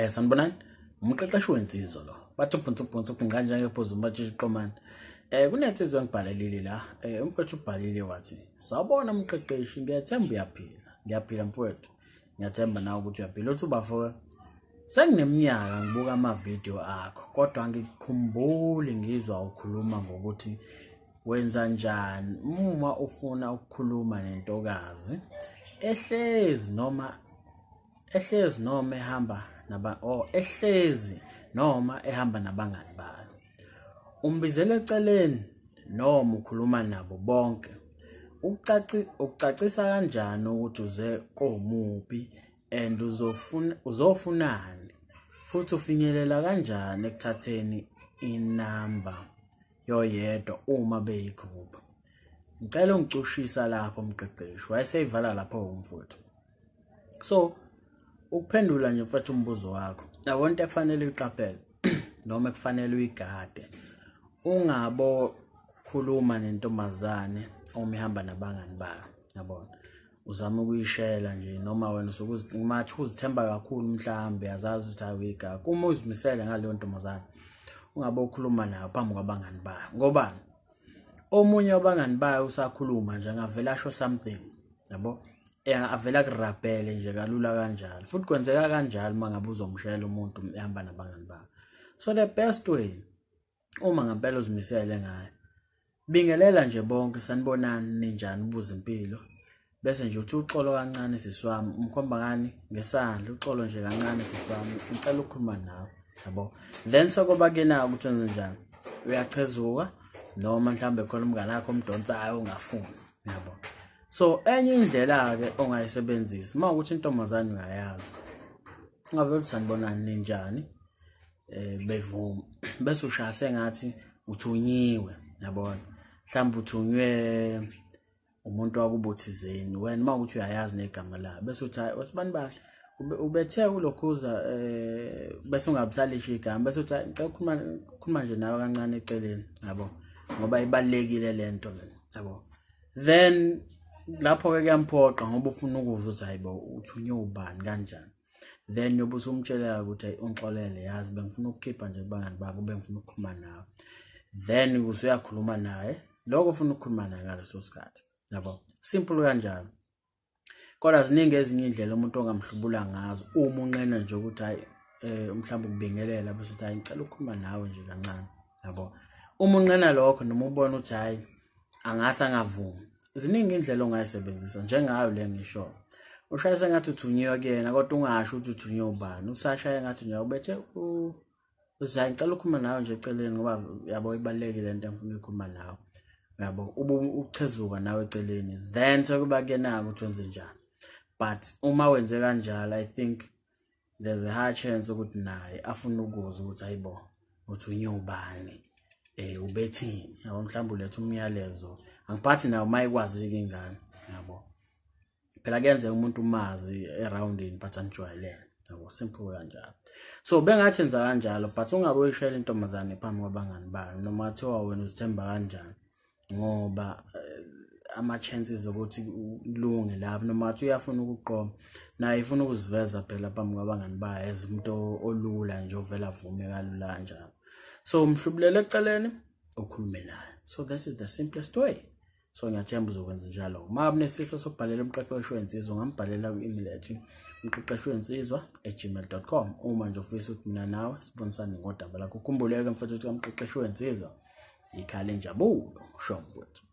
Sanibonani, umqeqeshi wensizwa lo. Bathi ubhuntsubhuntsubhu kanjani ephuzu batshela iqomani. Kunensizwa engibhalelile la. Umfowethu ubhalile wathi, "Sawubona mqeqeshi, ngiyathemba uyaphila." Ngiyaphila mfowethu. Ngiyathemba nawe ukuthi uyaphila. Uthi bafo sengineminyaka ngibuka ama-video akho, kodwa ngikukhumbuli ngizwa ukhuluma ngokuthi wenza njani uma ufuna ukukhuluma nentokazi ehlezi noma ehamba nabangani bayo. Umbizele eceleni noma ukhuluma nabo bonke. Ukucacisa kanjani ukuthi uze komuphi and uzofunani futhi ufinyelela kanjani ekuthatheni inamba yoyedwa uma beyigroup. Ngicela ungicushisa lapho mqeqeshi. Wayeseyivala lapho umfowethu. So ukuphendula nje mfowethu umbuzo wakho. Yabona into ekufanele uyiqaphele noma ekufanele uyigade. Ungabo khuluma nentombazane uma ihamba nabangani bayo. Yabona. Uzama ukuyishela nje noma wena uzithemba kakhulu mhlambe yazazi ukuthi ayiga. Kuma uzimisele ngaleyo ntombazane. Ungabe ukhuluma nayo phambi kwabangani bayo. Ngobani? Omunye wabangani bayo usakhuluma nje ngavela asho something. Yabo? Avela kurapele nje kalula kanjalo. Futhi kwenzeka kanjalo mangabe uzomshela umuntu ehamba nabangani bayo. So the best way uma ngempela uzimisele ngayo. Bingelela nje bonke sanibonani ninjani ubuza impilo. Bese nje uthi uxolo kancane siswami umkhwabangani ngesandla uxolo nje kancane siswami ngicela ukukhuluma nawe. Yabo? Then sokuba ke na ukuthi wenze njani? Uyachezuka noma mhlambe khona umngane wakho omdonsayo ungafuni. Yabo? So enye indlela ke ongayisebenzisa mawukuthi intombazane uyayazi. Ungavela sanibonani ninjani? Bevuma. Bese ushaya sengathi uthunyiwe, yabona. Mhlawumbe uthunywe umuntu wakubothizeni wena mawukuthi uyayazi negama la. Bese uthi wasibani bahle ubethe kulokhuza bese ungabusalisha igama bese uthi ngicela ukukhuluma nje nawe kancane eceleni, yabo. Ngoba ibalekile lento le, yabo. Then lapho ke kuyamphoqa ngoba ufuna ukuzwa ukuthi hayibo uthunywe ubani kanjani. Then yobe usumtshela ukuthi ungixolele yazi bengifuna ukukhipha nje bangani bako bengifuna ukukhuluma nawe. Then usuyakhuluma naye lokho ufuna ukukhuluma naye ngaleso sikhathi, yabo. Simple kanjalo. Kodwa ziningi ezinye indlela umuntu ongamhlubula ngazo uma unqena nje ukuthi hayi mhlawumbe ukubingelela bese uthi hayi ngicela ukukhuluma nawe nje kancane, yabo. Uma unqena lokho noma ubona ukuthi hayi angase angavumi. Ziningi indlela ongayisebenzisa njengayo le ngisho. Ushaya sengathi uthunyiwe kuyena kodwa ungasho ukuthi uthunywe ubani. Usashaya ngathi nje ubethe uzayi ngicela ukukhuluma nawe nje eceleni ngoba yabo ibalekile lento engifuna ukukhuluma nawe. Yabo uchezuka nawe eceleni. Then sekuba kuyena ukuthi wenze njani. But uma wenze kanjalo I think there's a high chance ukuthi naye afuna ukuzwa ukuthi hayibo uthunywe ubani. Ubethini. Yabo mhlawumbe ulethe umyalezo. Angiphathi nawe mayikwazi ke ingane, yabo. Phela kuyenza umuntu umazi aroundini but anijwayelene, yabo. Simple kanjalo. So bengathi enza kanjalo but ungabe uyishela intombazane phambi kwabangani bayo noma thiwa wena uzithemba kanjani ngoba ama chances ukuthi ulunge lapho noma athi uyafuna ukuqoma naye ifuna ukuziveza phela phambi kwabangani bayo as umuntu olula nje ovela vume kalula kanjalo. So umhlubulele eceleni ukhulume naye. So that is the simplest way. So ngiyathemba uzokwenza njalo. Uma unesifiso sokubhalela umqeqeshi wensizwa ungambhalela ku-email ethi mqeqeshiwezinsizwa@gmail.com. Uma nje ufisa ukuthi mina nawe sibonisane ngodaba lakho. Ukhumbuleke mfethu ukuthi umqeqeshi wensizwa ikhaya lenjabulo, sho mfethu.